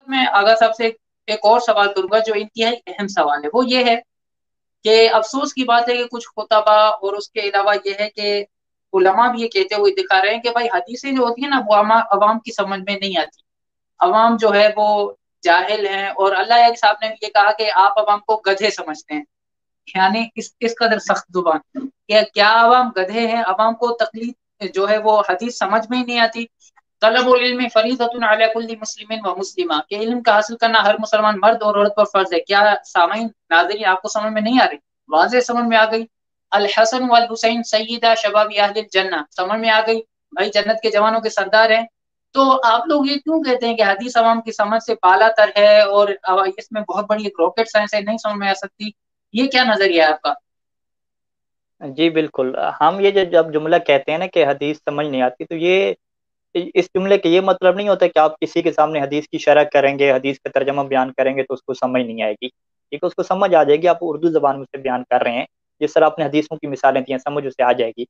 मैं आगा साहब से एक और सवाल करूंगा जो इंतहाई अहम सवाल है, वो ये है कि अफसोस की बात है कि कुछ खुतबा और उसके अलावा ये है कि उलमा भी ये कहते हुए दिखा रहे हैं कि भाई हदीसें जो होती है ना वो अवाम की समझ में नहीं आती। अवाम जो है वो जाहिल हैं, और अल्लाह एक साहब ने ये कहा कि आप अवाम को गधे समझते हैं। यानी इस कदर सख्त जुबान क्या क्या अवाम गधे हैं? अवाम को तकलीफ जो है वो हदीस समझ में ही नहीं आती। तलबुल इल्म फरीदतुन अला कुल्ली मुस्लिमिन व मुस्लिमा, के इल्म का हासिल करना हर मुसलमान मर्द और औरत पर फर्ज है। क्या सामीन नाज़रीन आपको समझ में नहीं आ रही? वाज़ेह समझ में आ गई। अल हसन वल हुसैन सय्यदा शबाबी अहलिल जन्नह, समझ में आ गई। भाई जन्नत के जवानों के सरदार हैं। तो आप लोग ये क्यों कहते हैं कि हदीस अवाम की समझ से बालातर है और इसमें बहुत बड़ी एक रॉकेट साइंस है, नहीं समझ में आ सकती? ये क्या नजरिया है आपका? जी बिल्कुल। हम ये जो जब जुमला कहते हैं ना कि हदीस समझ नहीं आती, तो ये इस जुमले के ये मतलब नहीं होता कि आप किसी के सामने हदीस की शरह करेंगे, हदीस का तर्जमा बयान करेंगे तो उसको समझ नहीं आएगी। ठीक है, उसको समझ आ जाएगी। आप उर्दू जबान में उसे बयान कर रहे हैं, जिस तरह आपने हदीसों की मिसालें दी हैं, समझ उसे आ जाएगी।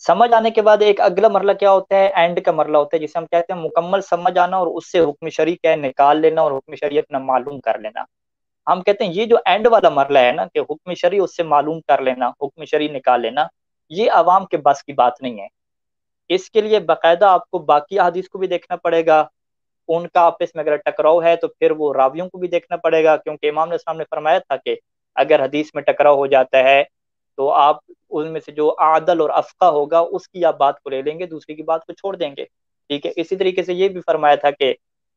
समझ आने के बाद एक अगला मरला क्या होता है, एंड का मरला होता है, जिसे हम कहते हैं मुकम्मल समझ आना, और उससे हुक्म शरी क्या है निकाल लेना और हुक्म शरीयत ना मालूम कर लेना। हम कहते हैं ये जो एंड वाला मरला है ना, कि हुक्म शरी उससे मालूम कर लेना, हुक्म शरी निकाल लेना, ये आवाम के बस की बात नहीं है। इसके लिए बाकायदा आपको बाकी हदीस को भी देखना पड़ेगा। उनका आपस में अगर टकराव है तो फिर वो रावियों को भी देखना पड़ेगा, क्योंकि इमाम ने सामने फरमाया था कि अगर हदीस में टकराव हो जाता है तो आप उनमें से जो आदल और अफका होगा उसकी आप बात को ले लेंगे, दूसरी की बात को छोड़ देंगे। ठीक है, इसी तरीके से ये भी फरमाया था कि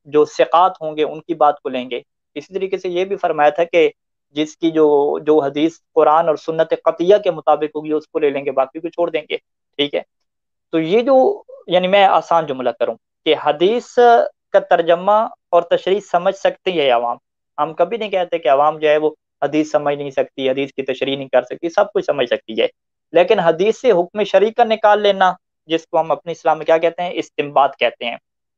जो सिकात होंगे उनकी बात को लेंगे। इसी तरीके से ये भी फरमाया था कि जिसकी जो जो हदीस कुरान और सुन्नत कतिया के मुताबिक होगी उसको ले लेंगे, बाकी को छोड़ देंगे। ठीक है, तो ये जो, यानी मैं आसान जुमला करूं कि हदीस का तर्जमा और तशरीह समझ सकती है आवाम। हम कभी नहीं कहते कि आवाम जो है वो हदीस समझ नहीं सकती, हदीस की तशरीह नहीं कर सकती, सब कुछ समझ सकती है। लेकिन हदीस से हुक्म शरी का निकाल लेना, जिसको हम अपने इस्लाम में क्या कहते हैं, इस्तिंबात कहते हैं,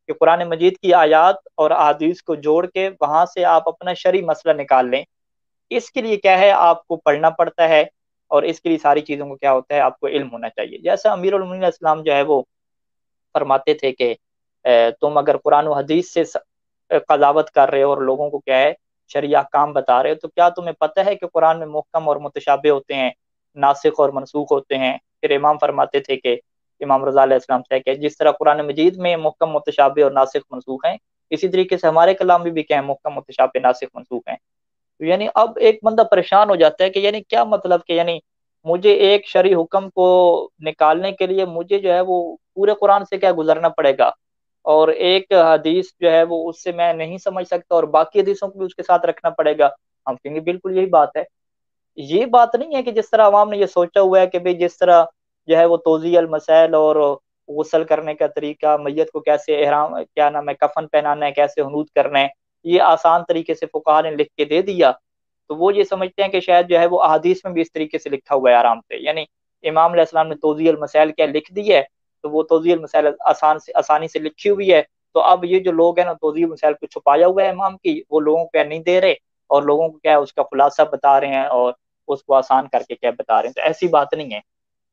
कि कुरान मजीद की आयात और अहादीस को जोड़ के वहां से आप अपना शरी मसला निकाल लें। इसके लिए क्या है, आपको पढ़ना पड़ता है, और इसके लिए सारी चीजों को क्या होता है, आपको इल्म होना चाहिए। जैसा अमीरुल मोमिनीन इस्लाम जो है वो फरमाते थे कि तुम अगर कुरान और हदीस से कजावत कर रहे हो और लोगों को क्या है शरिया काम बता रहे हो, तो क्या तुम्हें पता है कि कुरान में मुहकम और मुतशाबे होते हैं, नासिख और मनसूख होते हैं। फिर इमाम फरमाते थे कि इमाम रज़ा अलैहिस्सलाम से कि जिस तरह कुरान मजीद में मुहकम मुतशाबे और नासिख मनसूख हैं, इसी तरीके से हमारे कलाम में भी क्या है, मुहकम मुतशाबे नासिख मनसूख हैं। तो यानी अब एक बंदा परेशान हो जाता है कि यानी क्या मतलब कि यानी मुझे एक शरई हुक्म को निकालने के लिए मुझे जो है वो पूरे कुरान से क्या गुजरना पड़ेगा, और एक हदीस जो है वो उससे मैं नहीं समझ सकता और बाकी हदीसों को भी उसके साथ रखना पड़ेगा। हम कहेंगे बिल्कुल यही बात है। ये बात नहीं है कि जिस तरह अवाम ने ये सोचा हुआ है कि भाई जिस तरह जो है वो तोज़ी अल मसाइल और गुसल करने का तरीका, मैयत को कैसे एहराम क्या नाम है कफन पहनाना है, कैसे हनूद करना है, ये आसान तरीके से फुकाहा ने लिख के दे दिया। तो वो ये समझते हैं कि शायद जो है वो अहादीस में भी इस तरीके से लिखा हुआ है आराम से, यानी इमाम अलैहिस्सलाम ने तोज़ी अल मसाइल क्या लिख दी है, तो वो तोज़ी अल मसाइल आसानी से लिखी हुई है। तो अब ये जो लोग हैं ना, तोज़ी अल मसाइल को छुपाया हुआ है इमाम की, वो लोगों को क्या नहीं दे रहे, और लोगों को क्या है उसका खुलासा बता रहे हैं और उसको आसान करके क्या बता रहे हैं। तो ऐसी बात नहीं है।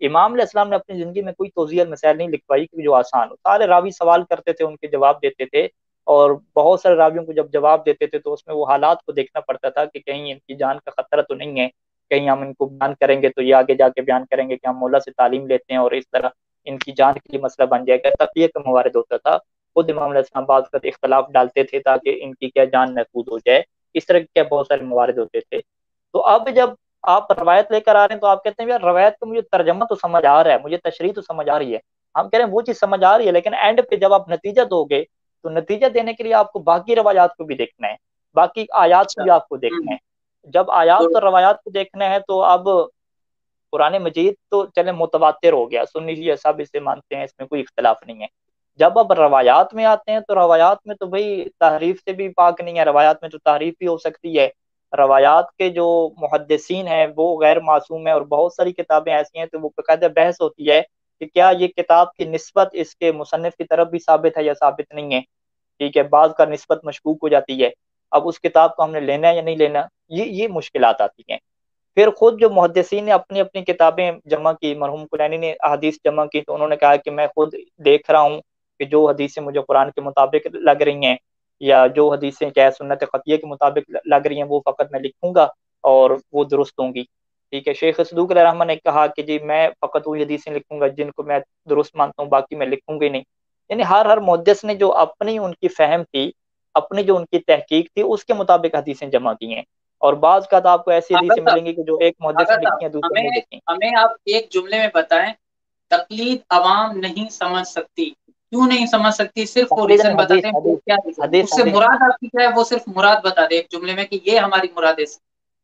इमाम अलैहिस्सलाम ने अपनी जिंदगी में कोई तौजीह मसाइल नहीं लिखवाई कि जो आसान हो। सारे रावी सवाल करते थे, उनके जवाब देते थे, और बहुत सारे रावियों को जब जवाब देते थे तो उसमें वो हालात को देखना पड़ता था कि कहीं इनकी जान का खतरा तो नहीं है, कहीं हम इनको बयान करेंगे तो ये आगे जाके बयान करेंगे कि हम मौला से तालीम लेते हैं और इस तरह इनकी जान के लिए मसला बन जाएगा। तकिए का मवारद होता था। खुद इमाम अलैहिस्सलाम बात का इख्तलाफ डालते थे ताकि इनकी क्या जान महफूज हो जाए। इस तरह के क्या बहुत सारे मवारद होते थे। तो अब जब आप रवायत लेकर आ रहे हैं तो आप कहते हैं यार रवायत का मुझे तर्जमा तो समझ आ रहा है, मुझे तशरीह तो समझ आ रही है। हम कह रहे हैं वो चीज समझ आ रही है, लेकिन एंड पे जब आप नतीजा दोगे तो नतीजा देने के लिए आपको बाकी रवायात को भी देखना है, बाकी आयात को अच्छा। भी आपको देखना है। जब तो आयात और रवायात को देखना है तो अब कुरान मजीद तो चले मुतवातिर हो गया, सुन्नी जी सब इसे मानते हैं, इसमें कोई इख्तलाफ नहीं है। जब अब रवायात में आते हैं तो रवायात में तो भाई तहरीफ से भी पाक नहीं है, रवायात में तो तारीफ भी हो सकती है। रवायात के जो मुहद्दिसीन हैं वो गैर मासूम है, और बहुत सारी किताबें ऐसी हैं तो वो बाकायदा बहस होती है कि क्या ये किताब की निस्बत इसके मुसन्निफ की तरफ भी साबित है या साबित नहीं है। ठीक है, बाज का निस्बत मशकूक हो जाती है। अब उस किताब को हमने लेना है या नहीं लेना, ये मुश्किलात आती हैं। फिर खुद जो मुहद्दिसीन ने अपनी अपनी किताबें जमा की, मरहूम कुलैनी ने अहादीस जमा की, तो उन्होंने कहा कि मैं खुद देख रहा हूँ कि जो हदीसें मुझे कुरान के मुताबिक लग रही हैं या जो हदीसें क्या है सुन्नत ख़त्तिया के मुताबिक लग रही हैं वो फ़कत मैं लिखूंगा और वो दुरुस्त होंगी। ठीक है, शेख सदूक रहमान ने कहा कि जी मैं फ़कत वही हदीसें लिखूंगा जिनको मैं दुरुस्त मानता हूँ, बाकी मैं लिखूंगा ही नहीं। यानी हर मुहद्दिस ने जो अपनी उनकी फहम थी, अपनी जो उनकी तहकीक थी, उसके मुताबिक हदीसें जमा की हैं। और बाज़ का तो आपको ऐसी आगा हदीसें साहब, मिलेंगी कि जो एक मुहद्दिस आगा ने लिखी साहब, हैं दूसरे ने हमें लिखी। हमें आप एक जुमले में बताएं, तकलीद अवाम नहीं समझ सकती, क्यों नहीं समझ सकती? सिर्फ वो तकरीबन रीजन बता हदीस दें, वो हदीस क्या रीजन है, हदीस उससे हदीस मुराद आपकी क्या है, वो सिर्फ मुराद बता दे एक जुमले में कि ये हमारी मुराद है,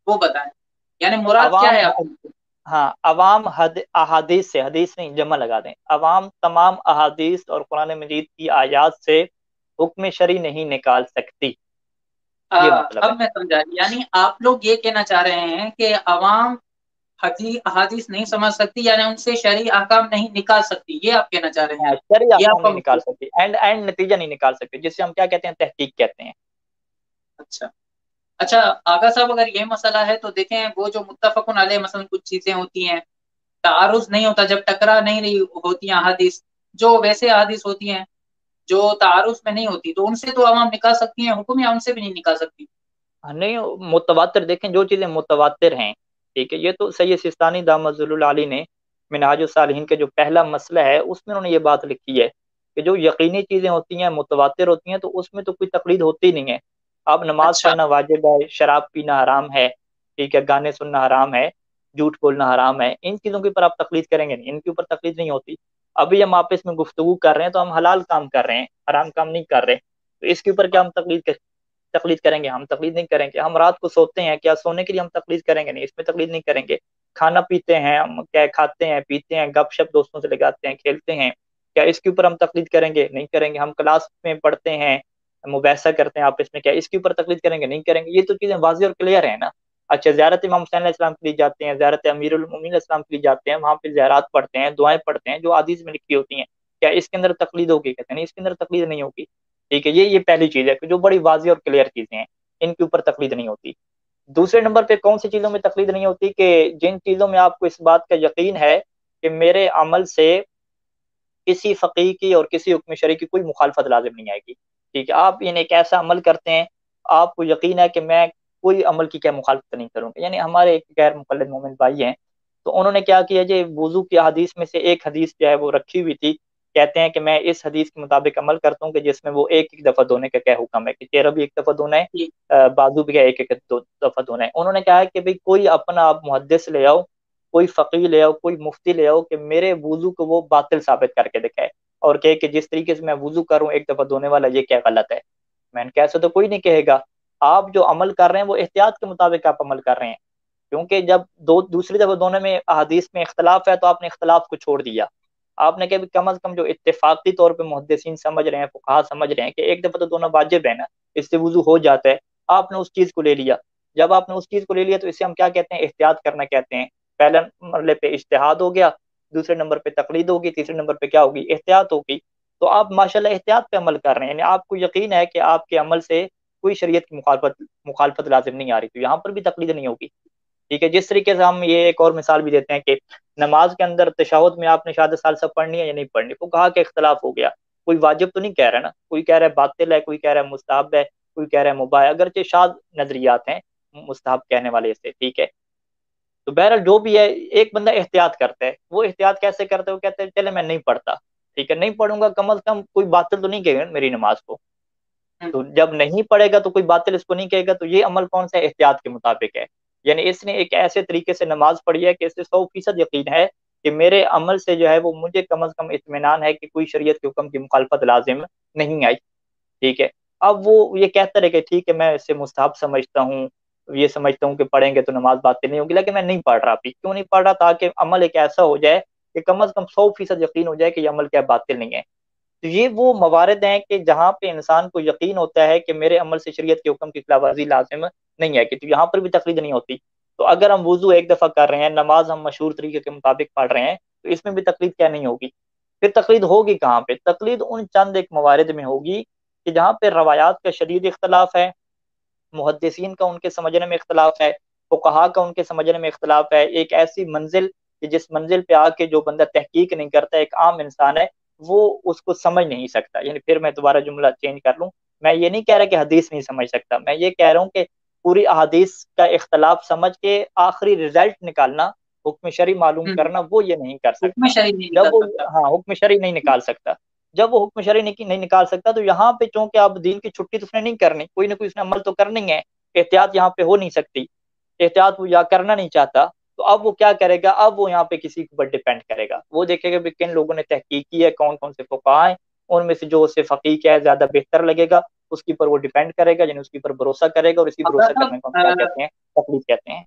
वो बताएं, यानी मुराद क्या अवाम, है आपकी? हाँ अवाम अहादीस से, हदीस नहीं जमा लगा दें, अवाम तमाम अहादीस और कुरान मजीद की आयात से हुक्म शरी नहीं निकाल सकती, ये मतलब है। अब मैं समझा, यानी आप लोग ये कहना चाह रहे हैं कि अवाम हदीस नहीं समझ सकती, यानी उनसे शरई अहकाम नहीं निकाल सकती, ये आप कहना चाह रहे हैं? हाँ, शरी ये अहकाम आपका नहीं निकाल मतलब? सकती, एंड एंड नतीजा नहीं निकाल सकती, जिससे हम क्या कहते हैं, तहकीक कहते हैं। अच्छा, अच्छा। आगा साहब, अगर ये मसला है तो देखें, वो जो मुत्तफकुन अलैह मसलन कुछ चीजें होती हैं, तारुज नहीं होता जब टकरा नहीं रही होती हैं अहादीस, जो वैसे अहादीस होती हैं जो तारुज में नहीं होती, तो उनसे तो अवाम निकाल सकती हैं हुक्म, या उनसे भी नहीं निकाल सकती? हाँ, नहीं मुतवातिर देखें, जो चीज़ें मुतवातिर हैं, ठीक है, ये तो सैयद सिस्तानी दामजुल आली ने मिनहाजुस सालिहीन के जो पहला मसला है उसमें उन्होंने ये बात लिखी है कि जो यकीनी चीज़ें होती हैं, मुतवातिर होती हैं, तो उसमें तो कोई तकलीद होती नहीं है। अब नमाज अच्छा। पढ़ना वाजिब है, शराब पीना हराम है, ठीक है, गाने सुनना हराम है, झूठ बोलना हराम है, इन चीज़ों के ऊपर आप तकलीद करेंगे नहीं, इनके ऊपर तकलीद नहीं होती। अभी हम आपस में गुफ्तगू कर रहे हैं तो हम हलाल काम कर रहे हैं, हराम काम नहीं कर रहे, तो इसके ऊपर क्या हम तकलीद करेंगे? हम तकलीद नहीं करेंगे। हम रात को सोते हैं, क्या सोने के लिए हम तकलीद करेंगे? नहीं, इसमें तकलीद नहीं करेंगे। खाना पीते हैं हम, क्या खाते हैं पीते हैं, गपशप दोस्तों से लगाते हैं, खेलते हैं, क्या इसके ऊपर हम तकलीद करेंगे? नहीं करेंगे। हम क्लास में पढ़ते हैं, मुबैसा करते हैं आपस में, क्या इसके ऊपर तकलीद करेंगे? नहीं करेंगे। ये तो चीजें वाज़ेह और क्लियर है ना। अच्छा, ज़ियारत इमाम हुसैन अलैहिस्सलाम के लिए जाते हैं, ज़ियारत अमीरुल मोमिनीन अलैहिस्सलाम के लिए जाते हैं, वहां पे ज़ियारत पढ़ते हैं, दुआएं पढ़ते हैं जो हदीस में लिखी होती हैं, क्या इसके अंदर तकलीद होगी? कहते हैं नहीं, इसके अंदर तकलीद नहीं होगी। ठीक है, ये पहली चीज है कि जो बड़ी वाज़ेह और क्लियर चीजें हैं, इनके ऊपर तकलीद नहीं होती। दूसरे नंबर पे कौन सी चीजों में तकलीद नहीं होती? कि जिन चीजों में आपको इस बात का यकीन है कि मेरे अमल से किसी फकीह की और किसी हुक्म शरई की कोई मुखालफत लाजिम नहीं आएगी। ठीक है, आप यानी एक ऐसा अमल करते हैं, आपको यकीन है कि मैं कोई अमल की क्या मुखालफत नहीं करूंगा। यानी हमारे एक गैर मुक़ल्लिद मोमिन भाई हैं, तो उन्होंने क्या किया, जो वुजू की हदीस में से एक हदीस जो है वो रखी हुई थी, कहते हैं कि मैं इस हदीस के मुताबिक अमल करता हूँ कि जिसमें वो एक एक दफा धोने का क्या हुक्म है, कि चेहरा भी एक दफा धोना है, जी। बाजू भी क्या एक एक दफा धोना है। उन्होंने कहा है कि भाई कोई अपना आप मुहद्दिस ले आओ, कोई फकीह ले आओ, कोई मुफ्ती ले आओ कि मेरे वुजू को वो बातिल साबित करके दिखाए, और कहे कि जिस तरीके से मैं वुजू करूं एक दफा धोने वाला, ये क्या गलत है। मैंने कहा ऐसा तो कोई नहीं कहेगा। आप जो अमल कर रहे हैं वो एहतियात के मुताबिक आप अमल कर रहे हैं, क्योंकि जब दो दूसरी दफा दोनों में अहादीस में इख्तलाफ है तो आपने इख्तलाफ को छोड़ दिया। आपने कहा भी कम अज कम जो इत्तेफाकी तौर पे मुहद्दिसीन समझ रहे हैं, फुकहा समझ रहे हैं कि एक दफा तो दोनों वाजिब है ना, इससे वुजू हो जाता है, आपने उस चीज को ले लिया। जब आपने उस चीज को ले लिया तो इसे हम क्या कहते हैं, एहतियात करना कहते हैं। पहले मरले पे इज्तिहाद हो गया, दूसरे नंबर पे तकलीद होगी, तीसरे नंबर पे क्या होगी, एहतियात होगी। तो आप माशाल्लाह एहतियात पे अमल कर रहे हैं, यानी आपको यकीन है कि आपके अमल से कोई शरीयत की मुखालफत मुखालफत लाजिम नहीं आ रही, तो यहाँ पर भी तकलीद नहीं होगी। ठीक है, जिस तरीके से हम ये एक और मिसाल भी देते हैं कि नमाज के अंदर तशहुद में आपने शहादत सालसा पढ़नी है या नहीं पढ़नी, वो कहा कि इख्तलाफ हो गया, कोई वाजिब तो नहीं कह रहा ना, कोई कह रहा है बातिल है, कोई कह रहा है मुस्ताहब है, कोई कह रहा है मुबाह है, अगरचे शाद नजरियात हैं मुस्ताहब कहने वाले से। ठीक है, तो बहरहाल जो भी है, एक बंदा एहतियात करता है, वो एहतियात कैसे करता है, वो कहते हैं चले मैं नहीं पढ़ता, ठीक है, नहीं पढ़ूंगा, कम अज कम कोई बातिल तो नहीं कहेगा मेरी नमाज को। हम्म। तो जब नहीं पढ़ेगा तो कोई बातिल इसको नहीं कहेगा, तो ये अमल कौन सा है, एहतियात के मुताबिक है। यानी इसने एक ऐसे तरीके से नमाज पढ़ी है कि इससे 100% यकीन है कि मेरे अमल से जो है वो मुझे कम अज कम इत्मीनान है कि कोई शरीयत के हुक्म की मुखालफत लाजिम नहीं आई। ठीक है, अब वो ये कहता रहे कि ठीक है मैं इसे मुस्ताहब समझता हूँ, ये समझता हूँ कि पढ़ेंगे तो नमाज बातिल नहीं होगी, लेकिन मैं नहीं पढ़ रहा। अभी क्यों नहीं पढ़ रहा? ताकि अमल एक ऐसा हो जाए कि कम अज कम 100% यकीन हो जाए कि ये अमल क्या बातिल नहीं है। तो ये वो मवारद हैं कि जहाँ पे इंसान को यकीन होता है कि मेरे अमल से शरीयत के हुक्म की खिलाफवर्जी लाजिम नहीं है, कि तो यहाँ पर भी तकलीद नहीं होती। तो अगर हम वुजू एक दफा कर रहे हैं, नमाज हम मशहूर तरीके के मुताबिक पढ़ रहे हैं, तो इसमें भी तकलीद क्या नहीं होगी? फिर तकलीद होगी कहाँ पे? तकलीद उन चंद एक मवारद में होगी कि जहाँ पे रवायात का शदीद इख्तलाफ है, मुहद्दिसीन का उनके समझने में इख्तलाफ है, फुकहा का उनके समझने में इख्तलाफ है, एक ऐसी मंजिल कि जिस मंजिल पे आके जो बंदा तहकीक नहीं करता, एक आम इंसान है, वो उसको समझ नहीं सकता। यानी फिर मैं दोबारा जुमला चेंज कर लूँ, मैं ये नहीं कह रहा कि हदीस नहीं समझ सकता, मैं ये कह रहा हूँ कि पूरी अहादीस का इख्तलाफ समझ के आखिरी रिजल्ट निकालना, हुक्म शरी मालूम हम्म। करना, वो ये नहीं कर हुक्म सकता। शरीफ नहीं जब निकल वो, सकता। हाँ, हुक्म शरी नहीं निकाल सकता। जब वो हुक्म शरी नहीं निकाल सकता, तो यहाँ पे चूंकि आप दीन की छुट्टी तो उसने नहीं करनी, कोई ना कोई उसने अमल तो करनी है, एहतियात यहाँ पे हो नहीं सकती, एहतियात वो या करना नहीं चाहता, तो अब वो क्या करेगा, अब वो यहाँ पे किसी के ऊपर डिपेंड करेगा, वो देखेगा भी किन लोगों ने तहकीक की है, कौन कौन से फुकाहा हैं, उनमें से जो उसे फकीह है ज्यादा बेहतर लगेगा, उसके ऊपर वो डिपेंड करेगा, यानी उसके ऊपर भरोसा करेगा, और इसी भरोसा अगर करने को हम क्या कहते हैं, तकलीफ कहते हैं।